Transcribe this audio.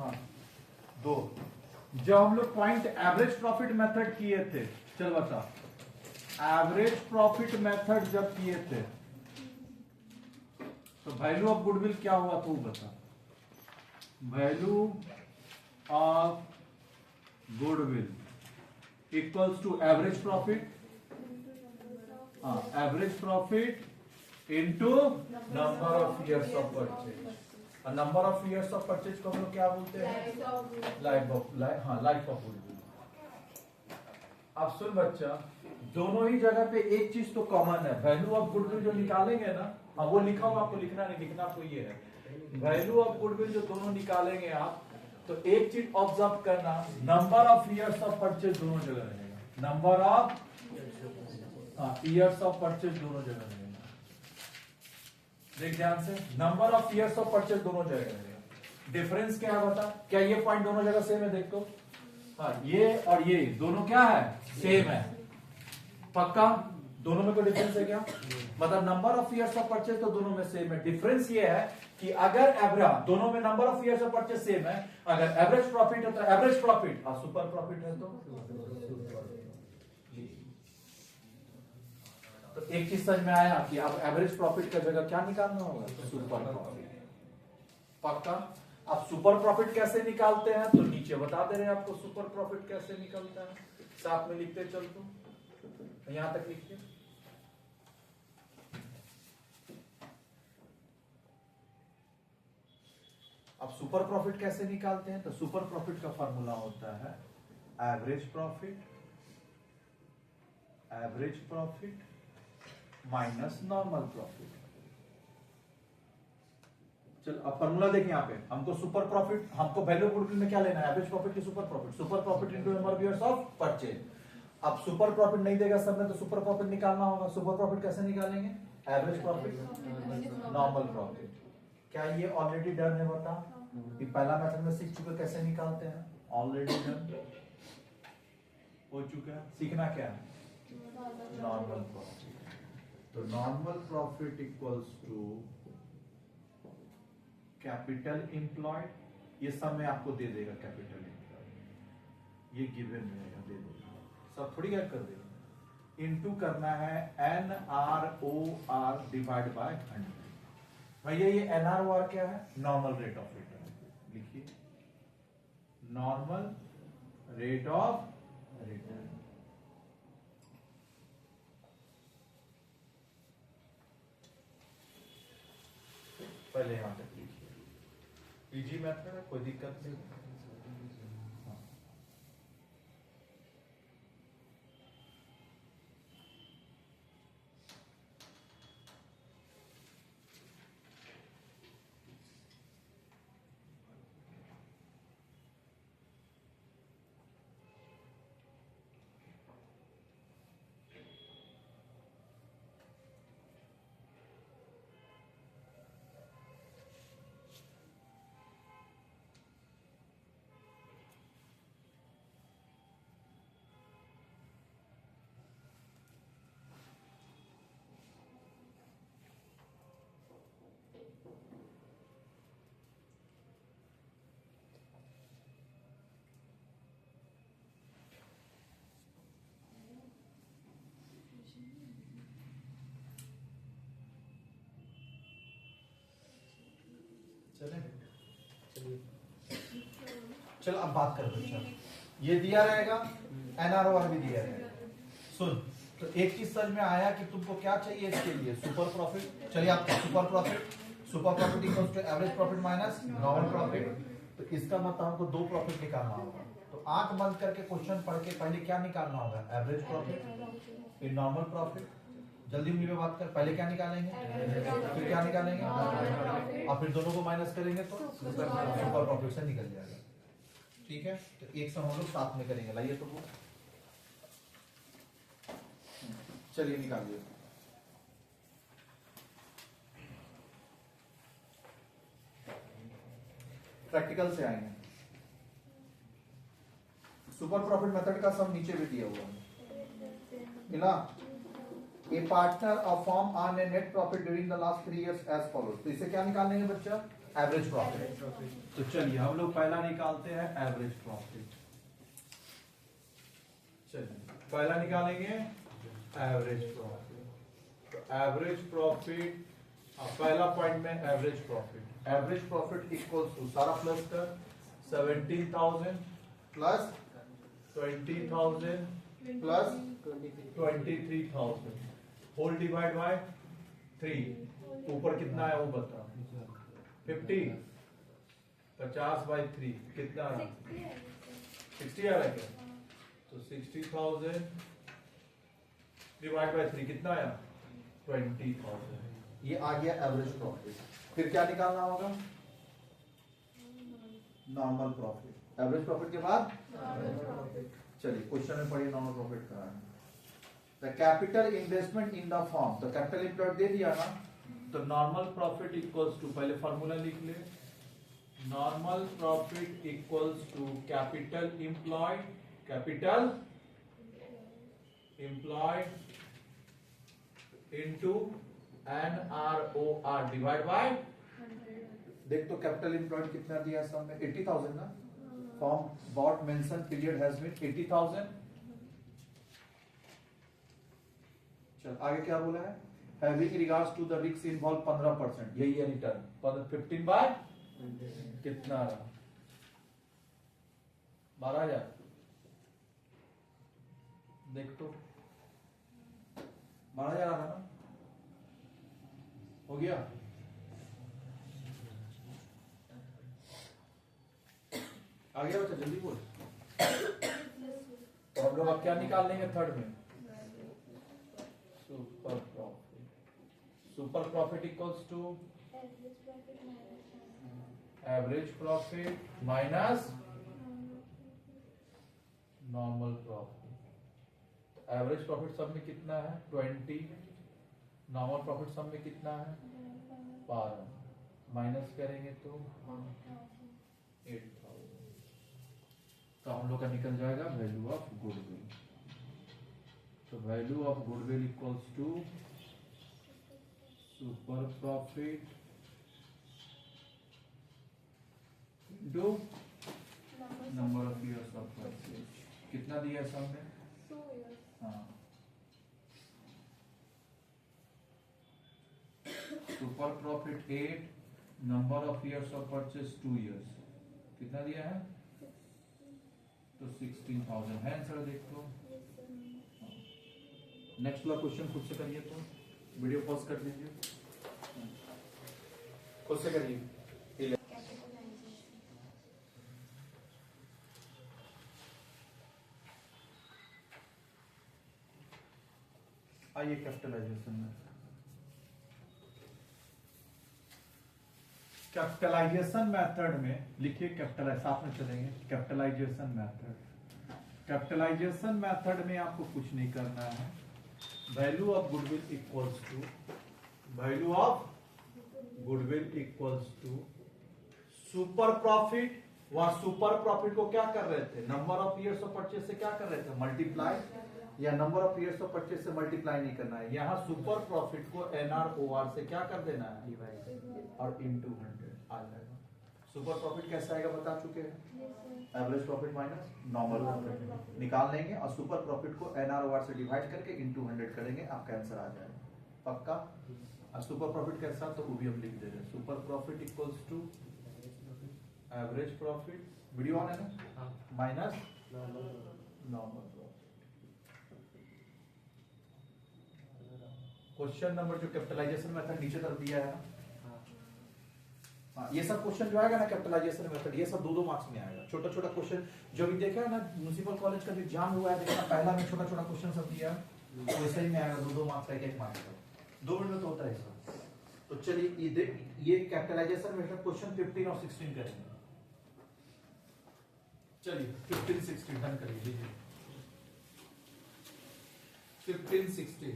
हाँ 2। जब हम लोग पॉइंट एवरेज प्रॉफिट मेथड किए थे, चल बता, एवरेज प्रॉफिट मेथड जब किए थे तो वैल्यू ऑफ गुडविल क्या हुआ तो बता। Value of goodwill equals to average profit, हाँ average profit into number of years of purchase. और number of years of purchase को हम लोग क्या बोलते हैं? Life of goodwill. अब सुन बच्चा, दोनों ही जगह पे एक चीज तो कॉमन है, वैल्यू ऑफ गुडविल जो निकालेंगे ना, हाँ वो लिखा हुआ आपको लिखना नहीं, लिखना आपको ये है, वैल्यू ऑफ गुडविल जो दोनों निकालेंगे आप, तो एक चीज ऑब्जर्व करना, number of years of purchase दोनों जगह रहेगा। Number of years of purchase दोनों जगह रहेगा। देख ध्यान से, number of years of purchase दोनों जगह रहेगा। डिफरेंस क्या है बता, क्या ये पॉइंट दोनों जगह सेम है? देख तो, हाँ ये और ये दोनों क्या है? सेम है। पक्का? दोनों में कोई डिफरेंस है क्या? मतलब number of years of purchase तो दोनों में सेम है। डिफरेंस ये है कि अगर एवरेज, दोनों में number of years of purchase same है, अगर एवरेज प्रॉफिट है तो एवरेज प्रॉफिट, और सुपर प्रॉफिट है तो एक चीज समझ में आया कि आप एवरेज प्रॉफिट का जगह क्या निकालना होगा? Super profit. पक्का? अब सुपर प्रॉफिट कैसे निकालते हैं तो नीचे बता दे रहे हैं आपको, सुपर प्रॉफिट कैसे निकलता है, साथ में लिखते चल, तो यहां तक लिखिए। अब सुपर प्रॉफिट कैसे निकालते हैं तो सुपर प्रॉफिट का फॉर्मूला होता है average profit minus normal profit. चल अब फॉर्मूला देखें, यहाँ पे हमको सुपर प्रॉफिट, हमको वैल्यू गुडविल में क्या लेना है? एवरेज प्रॉफिट की super profit into number of years of purchase. अब सुपर प्रॉफिट नहीं देगा सब में तो सुपर प्रॉफिट निकालना होगा। सुपर प्रॉफिट कैसे निकालेंगे? Average profit normal profit. क्या ये ऑलरेडी डन है? बता कि पहला मेथड में सीख चुके कैसे निकालते हैं, ऑलरेडी डन हो चुका है। सीखना क्या है? Normal profit. तो normal profit equals to capital employed, ये सब में आपको दे देगा कैपिटल एम्प्लॉयड, ये गिवन रहेगा, दे देगा, सब थोड़ी ऐड कर देगा। इनटू करना है NROR डिवाइड बाय 100। भैया ये NROR क्या है? Normal rate of return. लिखिए नॉर्मल रेट ऑफ रिटर्न। पहले यहां तक लिखिए, इजी मेथड है, कोई दिक्कत नहीं। चलो अब बात कर बच्चा, ये दिया रहेगा, NROR भी दिया रहेगा। सुन, तो एक चीज समझ में आया कि तुमको क्या चाहिए इसके लिए? Super profit. चलिए आपका super profit equals to average profit minus normal profit. तो इसका मतलब हमको दो प्रॉफिट निकालना होगा। तो आंख बंद करके क्वेश्चन पढ़ के पहले क्या निकालना होगा? एवरेज प्रॉफिट, फिर नॉर्मल प्रॉफिट। जल्दी मुझे में बात कर, पहले क्या निकालेंगे, फिर क्या निकालेंगे, और फिर दोनों को माइनस करेंगे तो सुपर प्रॉफिट से निकल जाएगा। ठीक है, तो एक सम हम लोग साथ में करेंगे। लाइए तो वो, चलिए निकालिए। प्रैक्टिकल से आएंगे। सुपर प्रॉफिट मेथड का सम नीचे भी दिया हुआ है, मिला। A partner of firm earned a net profit during the last 3 years as follows। तो इसे क्या निकालेंगे बच्चा? Average profit. तो चलिए हम लोग पहला निकालते हैं एवरेज प्रॉफिट। चलिए पहला निकालेंगे एवरेज प्रॉफिट। तो एवरेज प्रॉफिट पहला पॉइंट में average profit. Average profit equals to सारा प्लस कर 17,000 plus 20,000 plus 23,000 whole divide by 3। ऊपर कितना है वो बता। 50 50/3 कितना है 60 आ रहा है क्या। तो 60,000 डिवाइड बाय 3 कितना आया 20,000। ये आ गया एवरेज प्रॉफिट। फिर क्या निकालना होगा नॉर्मल प्रॉफिट। एवरेज प्रॉफिट के बाद चलिए क्वेश्चन में पढ़िए नॉर्मल प्रॉफिट का है। The capital investment in the form. तो कैपिटल एम्प्लॉयड दे दिया ना, तो नॉर्मल प्रॉफिट इक्वल्स टू पहले फॉर्मूला लिख ले। Normal profit equals to capital employed. Capital employed into NROR divide by. देख तो कैपिटल एम्प्लॉयड कितना दिया सब में 80,000 ना। Form bought mention period has been 80,000। चल आगे क्या बोला है having regards to the risk involve 15%। यही है रिटर्न 15 बाय कितना रहा 12,000। देख तो 12,000 आ रहा ना, हो गया। आ गया बच्चा जल्दी बोल। तो हम लोग अब क्या निकाल लेंगे थर्ड में super profit. Super profit equals to average profit minus normal profit. Average profit सब में कितना है 20। नॉर्मल प्रॉफिट सब में कितना है 12। माइनस करेंगे तो 8,000। तो हम लोग का निकल जाएगा वैल्यू ऑफ गुडविल। तो value of goodwill equals to super profit into number of years of purchase. कितना दिया है सामने 2 years। हाँ super profit 8, number of years of purchase 2 years। कितना दिया है तो 16,000 है आंसर। देख तो नेक्स्ट वाला क्वेश्चन खुद से करिए। तो वीडियो पॉज कर दीजिए, खुद से करिए। आइए कैपिटलाइजेशन में। कैपिटलाइजेशन मेथड में लिखिए कैपिटलाइज, साथ में चलेंगे। Capitalisation method. कैपिटलाइजेशन मेथड में आपको कुछ नहीं करना है। Value of goodwill equals to value of goodwill equals to super profit. वहां सुपर प्रॉफिट को क्या कर रहे थे number of years of purchase से क्या कर रहे थे मल्टीप्लाई, या number of years of purchase से मल्टीप्लाई नहीं करना है। यहाँ सुपर प्रॉफिट को NROR से क्या कर देना है डिवाइड और इनटू 100 आ जाएगा। सुपर प्रॉफिट कैसा आएगा बता चुके हैं average profit minus normal profit निकाल लेंगे और सुपर प्रॉफिट को NROR से डिवाइड करके इनटू 100 करेंगे, आपका आंसर आ जाएगा पक्का। और सुपर प्रॉफिट कैसा तो वो भी हम लिख दे रहे हैं। Super profit equals to average profit video on है ना minus normal profit. Question number जो कैपिटलाइजेशन मेथड नीचे तरफ दिया है ना, हाँ ये सब क्वेश्चन जो आएगा ना कैपिटलाइजेशन मेथड ये सब 2-2 मार्क्स में आएगा। छोटा छोटा क्वेश्चन जो भी देखा है ना म्युनिसिपल कॉलेज का जो एग्जाम हुआ है देखना पहला में छोटा छोटा क्वेश्चन सब दिया है वैसे ही में आएगा 2-2 मार्क्स का 1-1 मार्क्स का 2 मिनट में तो होता है इसका। तो चलिए ये कैपिटलाइजेशन मेथड क्वेश्चन 15 और 16 करेंगे। चलिए 15-16 डन करिए 15-16